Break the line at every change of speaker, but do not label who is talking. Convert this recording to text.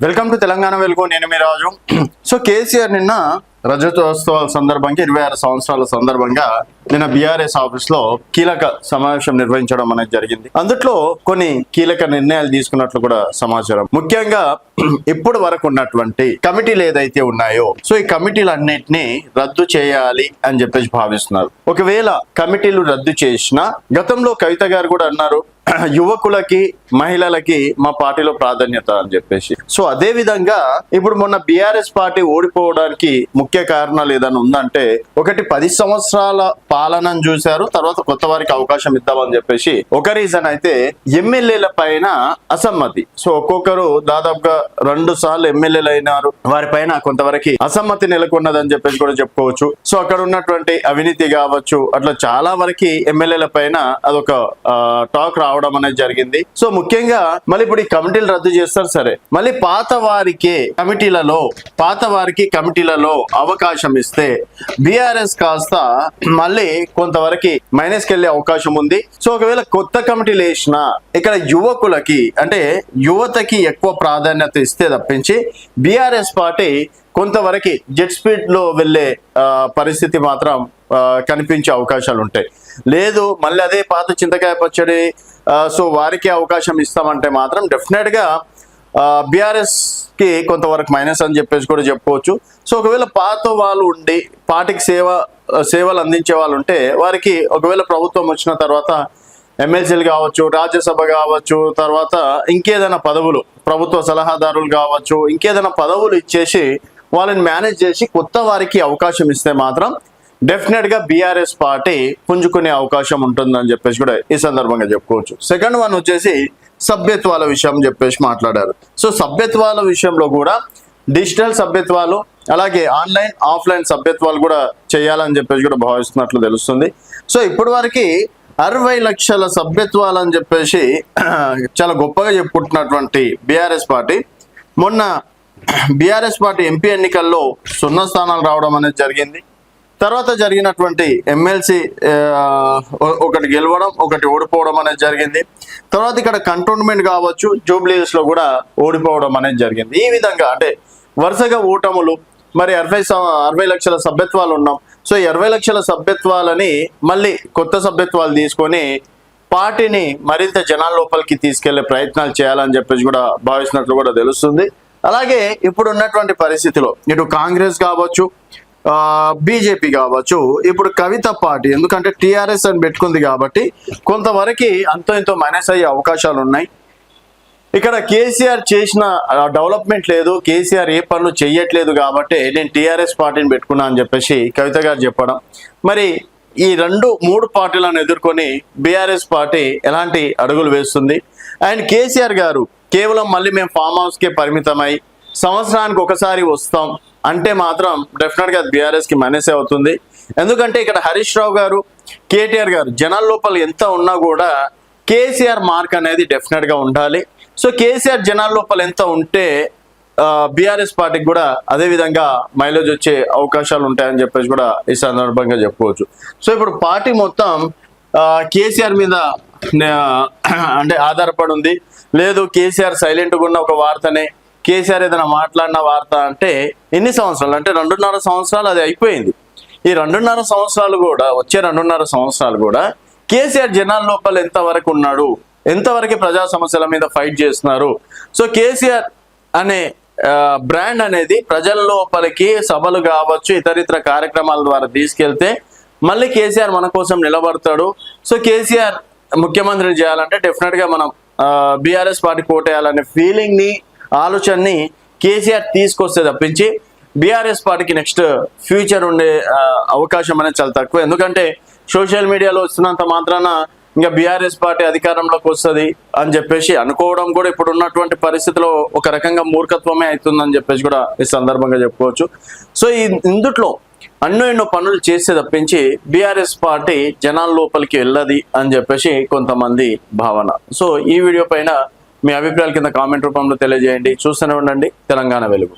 Welcome to Telangana వెలుగు. నేను మీ రాజు. So KCR నిన్న రజతోత్సవాల సందర్భంగా 26 సంవత్సరాల సందర్భంగా నిన్న బీఆర్ఎస్ ఆఫీస్ లో కీలక సమావేశం నిర్వహించడం అనేది జరిగింది. అందుట్లో కొన్ని కీలక నిర్ణయాలు తీసుకున్నట్లు కూడా సమాచారం. ముఖ్యంగా ఇప్పటి వరకు ఉన్నటువంటి కమిటీలు ఏదైతే ఉన్నాయో సో ఈ కమిటీలన్నింటినీ రద్దు చేయాలి అని చెప్పేసి భావిస్తున్నారు. ఒకవేళ కమిటీలు రద్దు చేసినా గతంలో కవిత గారు కూడా అన్నారు యువకులకి మహిళలకి మా పార్టీలో ప్రాధాన్యత అని చెప్పేసి. సో అదే విధంగా ఇప్పుడు మొన్న బీఆర్ఎస్ పార్టీ ఓడిపోవడానికి ముఖ్య కారణాలు ఏదైనా ఉందంటే ఒకటి 10 సంవత్సరాల పాలనను చూశారు, తర్వాత కొత్త వారికి అవకాశం ఇద్దామని చెప్పేసి ఒక రీజన్ అయితే ఎమ్మెల్యేల పైన అసమ్మతి. సో ఒక్కొక్కరు దాదాపుగా 2 సార్లు ఎమ్మెల్యేలు అయినారు, వారి పైన కొంతవరకు అసమ్మతి నెలకొన్నదని చెప్పేసి కూడా చెప్పుకోవచ్చు. సో అక్కడ ఉన్నటువంటి అవినీతి కావచ్చు, అట్లా చాలా వరకు ఎమ్మెల్యేల పైన అదొక టాక్ రావడం అనేది జరిగింది. సో ముఖ్యంగా మళ్ళీ ఇప్పుడు ఈ కమిటీలు రద్దు చేస్తారు సరే, మళ్ళీ పాత వారికి కమిటీలలో అవకాశం ఇస్తే బీఆర్ఎస్ కాస్త మళ్ళీ కొంతవరకు మైనస్కి వెళ్ళే అవకాశం ఉంది. సో ఒకవేళ కొత్త కమిటీలు వేసినా ఇక్కడ యువకులకి అంటే యువతకి ఎక్కువ ప్రాధాన్యత ఇస్తే తప్పించి బీఆర్ఎస్ పార్టీ కొంతవరకు జెట్ స్పీడ్ లో వెళ్లే పరిస్థితి మాత్రం కనిపించే అవకాశాలు ఉంటాయి. లేదు మళ్ళీ అదే పాత చింతకాయ పచ్చడి సో వారికి అవకాశం ఇస్తామంటే మాత్రం డెఫినెట్ గా బీఆర్ఎస్ కి కొంతవరకు మైనస్ అని చెప్పేసి కూడా చెప్పుకోవచ్చు. సో ఒకవేళ పాత వాళ్ళు ఉండి పార్టీకి సేవలు అందించే వాళ్ళు ఉంటే వారికి ఒకవేళ ప్రభుత్వం వచ్చిన తర్వాత ఎమ్మెల్సీలు కావచ్చు, రాజ్యసభ కావచ్చు, తర్వాత ఇంకేదైనా పదవులు ప్రభుత్వ సలహాదారులు కావచ్చు, ఇంకేదైనా పదవులు ఇచ్చేసి వాళ్ళని మేనేజ్ చేసి కొత్త వారికి అవకాశం ఇస్తే మాత్రం డెఫినెట్ గా బీఆర్ఎస్ పార్టీ పుంజుకునే అవకాశం ఉంటుందని చెప్పేసి కూడా ఈ సందర్భంగా చెప్పుకోవచ్చు. సెకండ్ వన్ వచ్చేసి సభ్యత్వాల విషయం చెప్పేసి మాట్లాడారు. సో సభ్యత్వాల విషయంలో కూడా డిజిటల్ సభ్యత్వాలు అలాగే ఆన్లైన్ ఆఫ్లైన్ సభ్యత్వాలు కూడా చేయాలని చెప్పేసి కూడా భావిస్తున్నట్లు తెలుస్తుంది. సో ఇప్పటి వరకు 60 లక్షల సభ్యత్వాలు అని చెప్పేసి చాలా గొప్పగా చెప్పుకుంటున్నటువంటి బీఆర్ఎస్ పార్టీ మొన్న బీఆర్ఎస్ పార్టీ ఎంపీ ఎన్నికల్లో 0 స్థానాలు రావడం అనేది జరిగింది. తర్వాత జరిగినటువంటి ఎమ్మెల్సీ ఒకటి గెలవడం ఒకటి ఓడిపోవడం అనేది జరిగింది. తర్వాత ఇక్కడ కంటోన్మెంట్ కావచ్చు, జూబ్లీస్ లో కూడా ఓడిపోవడం అనేది జరిగింది. ఈ విధంగా అంటే వరుసగా ఓటములు. మరి 60 లక్షల సభ్యత్వాలు ఉన్నాం. సో 20 లక్షల సభ్యత్వాలని మళ్ళీ కొత్త సభ్యత్వాలు తీసుకొని పార్టీని మరింత జనాల లోపలికి తీసుకెళ్లే ప్రయత్నాలు చేయాలని చెప్పేసి కూడా భావిస్తున్నట్లు కూడా తెలుస్తుంది. అలాగే ఇప్పుడు ఉన్నటువంటి పరిస్థితిలో ఇటు కాంగ్రెస్ కావచ్చు, బీజేపీ కావచ్చు, ఇప్పుడు కవిత పార్టీ ఎందుకంటే టీఆర్ఎస్ అని పెట్టుకుంది కాబట్టి కొంతవరకు అంతో ఇంతో మైనస్ అయ్యే అవకాశాలు ఉన్నాయి. ఇక్కడ కేసీఆర్ చేసిన డెవలప్మెంట్ లేదు, కేసీఆర్ ఏ పనులు చెయ్యట్లేదు కాబట్టి నేను టీఆర్ఎస్ పార్టీని పెట్టుకున్నా అని చెప్పేసి కవిత గారు చెప్పడం. మరి ఈ 2-3 పార్టీలను ఎదుర్కొని బీఆర్ఎస్ పార్టీ ఎలాంటి అడుగులు వేస్తుంది? అండ్ కేసీఆర్ గారు కేవలం మళ్ళీ మేము ఫామ్ హౌస్కే పరిమితమై సంవత్సరానికి ఒకసారి వస్తాం అంటే మాత్రం డెఫినెట్ గా బీఆర్ఎస్ కి మైనస్ అవుతుంది. ఎందుకంటే ఇక్కడ హరీష్ రావు గారు, కేటీఆర్ గారు జనాల లోపల ఎంత ఉన్నా కూడా కేసీఆర్ మార్క్ అనేది డెఫినెట్ గా ఉండాలి. సో కేసీఆర్ జనాల లోపల ఎంత ఉంటే బీఆర్ఎస్ పార్టీకి కూడా అదే విధంగా మైలేజ్ వచ్చే అవకాశాలు ఉంటాయని చెప్పేసి కూడా ఈ సందర్భంగా చెప్పుకోవచ్చు. సో ఇప్పుడు పార్టీ మొత్తం కేసీఆర్ మీద అంటే ఆధారపడి ఉంది. లేదు కేసీఆర్ సైలెంట్గా ఉన్న ఒక వార్తనే కేసీఆర్ ఏదైనా మాట్లాడిన వార్త అంటే ఎన్ని సంవత్సరాలు అంటే 2.5 సంవత్సరాలు అది అయిపోయింది. ఈ 2.5 సంవత్సరాలు కూడా వచ్చే 2.5 సంవత్సరాలు కూడా కేసీఆర్ జనాల లోపల ఎంతవరకు ఉన్నాడు, ఎంతవరకు ప్రజా సమస్యల మీద ఫైట్ చేస్తున్నారు. సో కేసీఆర్ అనే బ్రాండ్ అనేది ప్రజల లోపలికి సభలు కావచ్చు ఇతరితర కార్యక్రమాల ద్వారా తీసుకెళ్తే మళ్ళీ కేసీఆర్ మన కోసం నిలబడతాడు. సో కేసీఆర్ ముఖ్యమంత్రి చేయాలంటే డెఫినెట్ గా మనం బీఆర్ఎస్ పార్టీ కోటేయాలనే ఫీలింగ్ ని ఆలోచనని కేసీఆర్ తీసుకొస్తే తప్పించి బీఆర్ఎస్ పార్టీకి నెక్స్ట్ ఫ్యూచర్ ఉండే అవకాశం అనేది చాలా తక్కువ. ఎందుకంటే సోషల్ మీడియాలో వస్తున్నంత మాత్రాన ఇంకా బీఆర్ఎస్ పార్టీ అధికారంలోకి వస్తుంది అని చెప్పేసి అనుకోవడం కూడా ఇప్పుడు ఉన్నటువంటి పరిస్థితిలో ఒక రకంగా మూర్ఖత్వమే అవుతుందని చెప్పేసి కూడా ఈ సందర్భంగా చెప్పుకోవచ్చు. సో ఇందుట్లో ఎన్నో పనులు చేస్తే తప్పించి బీఆర్ఎస్ పార్టీ జనాల లోపలికి వెళ్ళది అని చెప్పేసి కొంతమంది భావన. సో ఈ వీడియో పైన మీ అభిప్రాయాల కింద కామెంట్ రూపంలో తెలియజేయండి. చూస్తూనే ఉండండి తెలంగాణ వెలుగు.